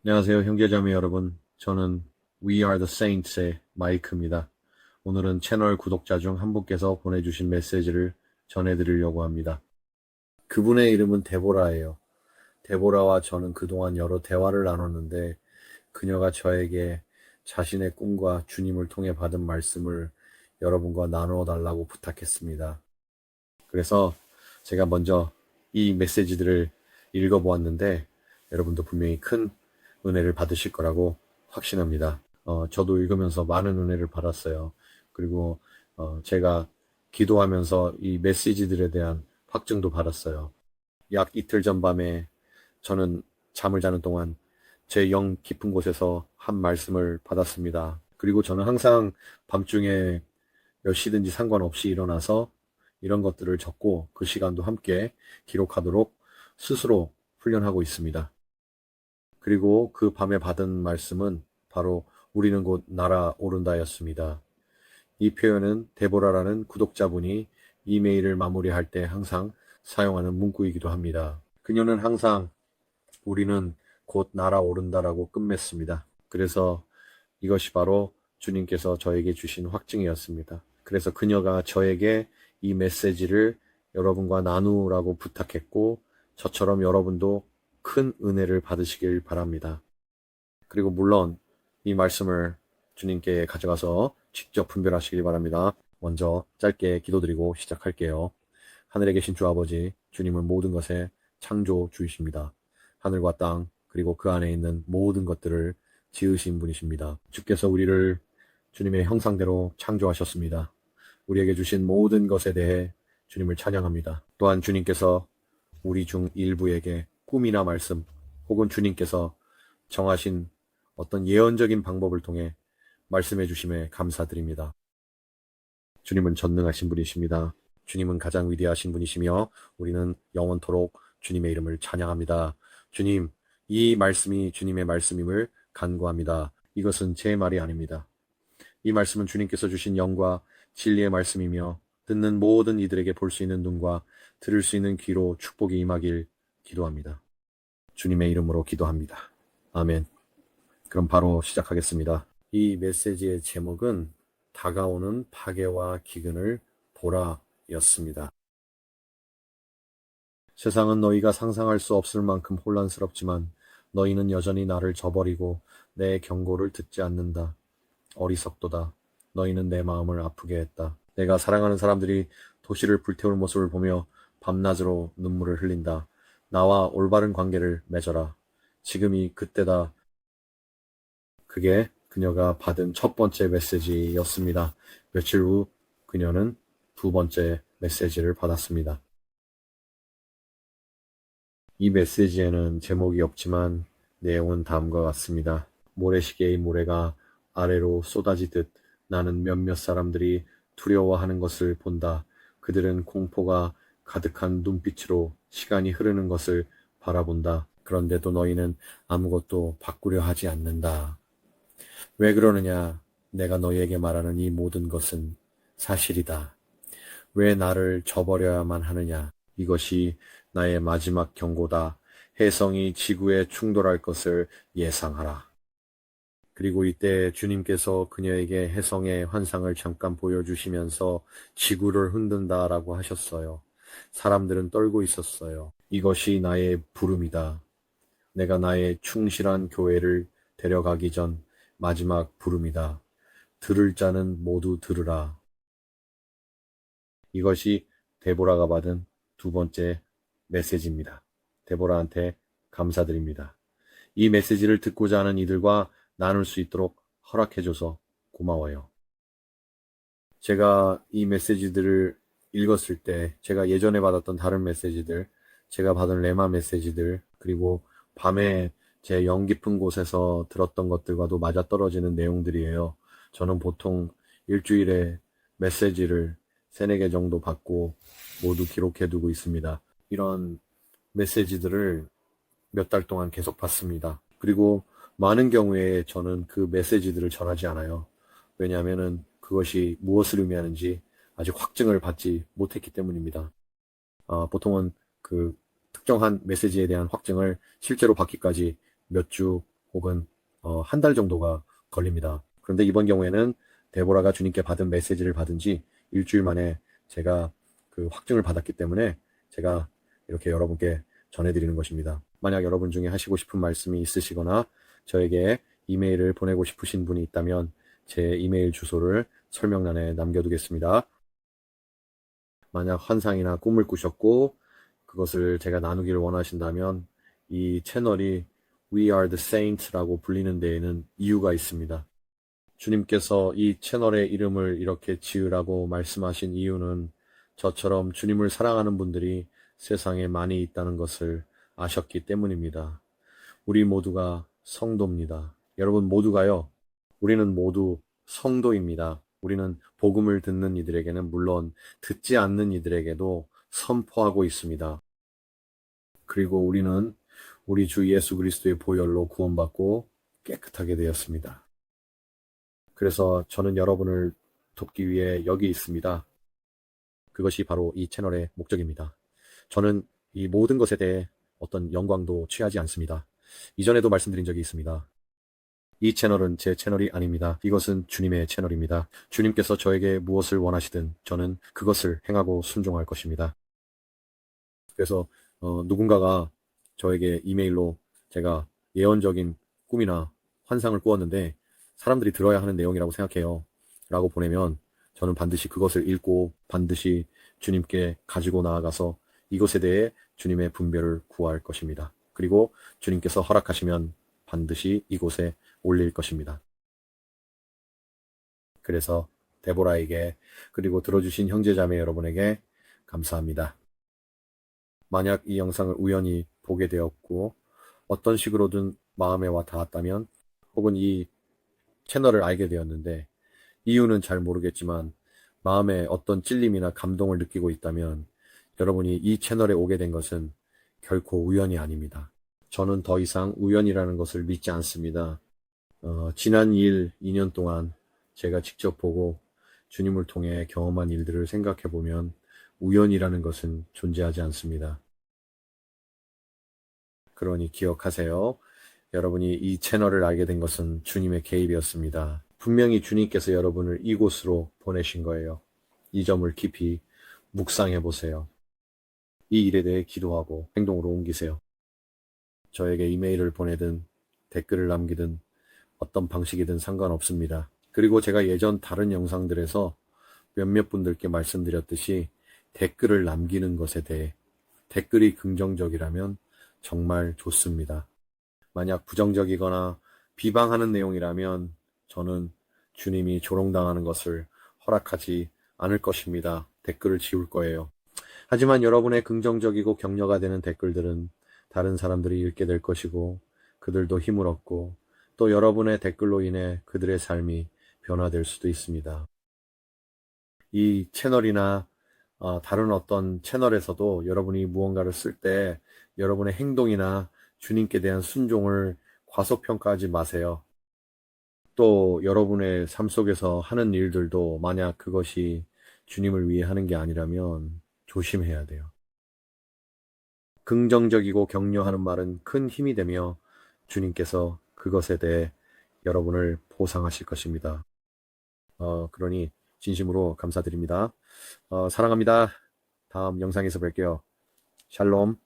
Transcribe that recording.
안녕하세요, 형제자매 여러분. 저는 We Are the Saints의 마이크입니다. 오늘은 채널 구독자 중 한 분께서 보내주신 메시지를 전해드리려고 합니다. 그분의 이름은 데보라예요. 데보라와 저는 그동안 여러 대화를 나눴는데 그녀가 저에게 자신의 꿈과 주님을 통해 받은 말씀을 여러분과 나누어 달라고 부탁했습니다. 그래서 제가 먼저 이 메시지들을 읽어보았는데 여러분도 분명히 큰 은혜를 받으실 거라고 확신합니다. 저도 읽으면서 많은 은혜를 받았어요. 그리고 제가 기도하면서 이 메시지들에 대한 확증도 받았어요. 약 이틀 전 밤에 저는 잠을 자는 동안 제 영 깊은 곳에서 한 말씀을 받았습니다. 그리고 저는 항상 밤중에 몇 시든지 상관없이 일어나서 이런 것들을 적고 그 시간도 함께 기록하도록 스스로 훈련하고 있습니다. 그리고 그 밤에 받은 말씀은 바로 우리는 곧 날아오른다였습니다. 이 표현은 데보라라는 구독자분이 이메일을 마무리할 때 항상 사용하는 문구이기도 합니다. 그녀는 항상 우리는 곧 날아오른다라고 끝맺습니다. 그래서 이것이 바로 주님께서 저에게 주신 확증이었습니다. 그래서 그녀가 저에게 이 메시지를 여러분과 나누라고 부탁했고, 저처럼 여러분도 큰 은혜를 받으시길 바랍니다. 그리고 물론 이 말씀을 주님께 가져가서 직접 분별하시길 바랍니다. 먼저 짧게 기도드리고 시작할게요. 하늘에 계신 주 아버지, 주님은 모든 것의 창조주이십니다. 하늘과 땅, 그리고 그 안에 있는 모든 것들을 지으신 분이십니다. 주께서 우리를 주님의 형상대로 창조하셨습니다. 우리에게 주신 모든 것에 대해 주님을 찬양합니다. 또한 주님께서 우리 중 일부에게 꿈이나 말씀, 혹은 주님께서 정하신 어떤 예언적인 방법을 통해 말씀해 주심에 감사드립니다. 주님은 전능하신 분이십니다. 주님은 가장 위대하신 분이시며 우리는 영원토록 주님의 이름을 찬양합니다. 주님, 이 말씀이 주님의 말씀임을 간구합니다. 이것은 제 말이 아닙니다. 이 말씀은 주님께서 주신 영과 진리의 말씀이며 듣는 모든 이들에게 볼 수 있는 눈과 들을 수 있는 귀로 축복이 임하길 기도합니다. 주님의 이름으로 기도합니다. 아멘. 그럼 바로 시작하겠습니다. 이 메시지의 제목은 다가오는 파괴와 기근을 보라였습니다. 세상은 너희가 상상할 수 없을 만큼 혼란스럽지만 너희는 여전히 나를 저버리고 내 경고를 듣지 않는다. 어리석도다. 너희는 내 마음을 아프게 했다. 내가 사랑하는 사람들이 도시를 불태울 모습을 보며 밤낮으로 눈물을 흘린다. 나와 올바른 관계를 맺어라. 지금이 그때다. 그게 그녀가 받은 첫 번째 메시지였습니다. 며칠 후 그녀는 두 번째 메시지를 받았습니다. 이 메시지에는 제목이 없지만 내용은 다음과 같습니다. 모래시계의 모래가 아래로 쏟아지듯 나는 몇몇 사람들이 두려워하는 것을 본다. 그들은 공포가 가득한 눈빛으로 시간이 흐르는 것을 바라본다. 그런데도 너희는 아무것도 바꾸려 하지 않는다. 왜 그러느냐? 내가 너희에게 말하는 이 모든 것은 사실이다. 왜 나를 저버려야만 하느냐? 이것이 나의 마지막 경고다. 혜성이 지구에 충돌할 것을 예상하라. 그리고 이때 주님께서 그녀에게 혜성의 환상을 잠깐 보여주시면서 지구를 흔든다라고 하셨어요. 사람들은 떨고 있었어요. 이것이 나의 부름이다. 내가 나의 충실한 교회를 데려가기 전 마지막 부름이다. 들을 자는 모두 들으라. 이것이 데보라가 받은 두 번째 메시지입니다. 데보라한테 감사드립니다. 이 메시지를 듣고자 하는 이들과 나눌 수 있도록 허락해줘서 고마워요. 제가 이 메시지들을 읽었을 때 제가 예전에 받았던 다른 메시지들, 제가 받은 레마 메시지들, 그리고 밤에 제 영 깊은 곳에서 들었던 것들과도 맞아떨어지는 내용들이에요. 저는 보통 일주일에 메시지를 3-4개 정도 받고 모두 기록해두고 있습니다. 이런 메시지들을 몇 달 동안 계속 받습니다. 그리고 많은 경우에 저는 그 메시지들을 전하지 않아요. 왜냐하면은 그것이 무엇을 의미하는지 아직 확증을 받지 못했기 때문입니다. 보통은 그 특정한 메시지에 대한 확증을 실제로 받기까지 몇 주 혹은 한 달 정도가 걸립니다. 그런데 이번 경우에는 데보라가 주님께 받은 메시지를 받은 지 일주일 만에 제가 그 확증을 받았기 때문에 제가 이렇게 여러분께 전해드리는 것입니다. 만약 여러분 중에 하시고 싶은 말씀이 있으시거나 저에게 이메일을 보내고 싶으신 분이 있다면 제 이메일 주소를 설명란에 남겨두겠습니다. 만약 환상이나 꿈을 꾸셨고 그것을 제가 나누기를 원하신다면 이 채널이 We are the Saints라고 불리는 데에는 이유가 있습니다. 주님께서 이 채널의 이름을 이렇게 지으라고 말씀하신 이유는 저처럼 주님을 사랑하는 분들이 세상에 많이 있다는 것을 아셨기 때문입니다. 우리 모두가 성도입니다. 여러분 모두가요. 우리는 모두 성도입니다. 우리는 복음을 듣는 이들에게는 물론 듣지 않는 이들에게도 선포하고 있습니다. 그리고 우리는 우리 주 예수 그리스도의 보혈로 구원받고 깨끗하게 되었습니다. 그래서 저는 여러분을 돕기 위해 여기 있습니다. 그것이 바로 이 채널의 목적입니다. 저는 이 모든 것에 대해 어떤 영광도 취하지 않습니다. 이전에도 말씀드린 적이 있습니다. 이 채널은 제 채널이 아닙니다. 이것은 주님의 채널입니다. 주님께서 저에게 무엇을 원하시든 저는 그것을 행하고 순종할 것입니다. 그래서 누군가가 저에게 이메일로 제가 예언적인 꿈이나 환상을 꾸었는데 사람들이 들어야 하는 내용이라고 생각해요. 라고 보내면 저는 반드시 그것을 읽고 반드시 주님께 가지고 나아가서 이것에 대해 주님의 분별을 구할 것입니다. 그리고 주님께서 허락하시면 반드시 이곳에 올릴 것입니다. 그래서 데보라에게 그리고 들어주신 형제자매 여러분에게 감사합니다. 만약 이 영상을 우연히 보게 되었고 어떤 식으로든 마음에 와 닿았다면 혹은 이 채널을 알게 되었는데 이유는 잘 모르겠지만 마음에 어떤 찔림이나 감동을 느끼고 있다면 여러분이 이 채널에 오게 된 것은 결코 우연이 아닙니다. 저는 더 이상 우연이라는 것을 믿지 않습니다. 지난 2년 동안 제가 직접 보고 주님을 통해 경험한 일들을 생각해 보면 우연이라는 것은 존재하지 않습니다. 그러니 기억하세요. 여러분이 이 채널을 알게 된 것은 주님의 개입이었습니다. 분명히 주님께서 여러분을 이곳으로 보내신 거예요. 이 점을 깊이 묵상해 보세요. 이 일에 대해 기도하고 행동으로 옮기세요. 저에게 이메일을 보내든 댓글을 남기든 어떤 방식이든 상관없습니다. 그리고 제가 예전 다른 영상들에서 몇몇 분들께 말씀드렸듯이 댓글을 남기는 것에 대해 댓글이 긍정적이라면 정말 좋습니다. 만약 부정적이거나 비방하는 내용이라면 저는 주님이 조롱당하는 것을 허락하지 않을 것입니다. 댓글을 지울 거예요. 하지만 여러분의 긍정적이고 격려가 되는 댓글들은 다른 사람들이 읽게 될 것이고 그들도 힘을 얻고 또 여러분의 댓글로 인해 그들의 삶이 변화될 수도 있습니다. 이 채널이나 다른 어떤 채널에서도 여러분이 무언가를 쓸 때 여러분의 행동이나 주님께 대한 순종을 과소평가하지 마세요. 또 여러분의 삶 속에서 하는 일들도 만약 그것이 주님을 위해 하는 게 아니라면 조심해야 돼요. 긍정적이고 격려하는 말은 큰 힘이 되며 주님께서 그것에 대해 여러분을 보상하실 것입니다. 그러니 진심으로 감사드립니다. 사랑합니다. 다음 영상에서 뵐게요. 샬롬.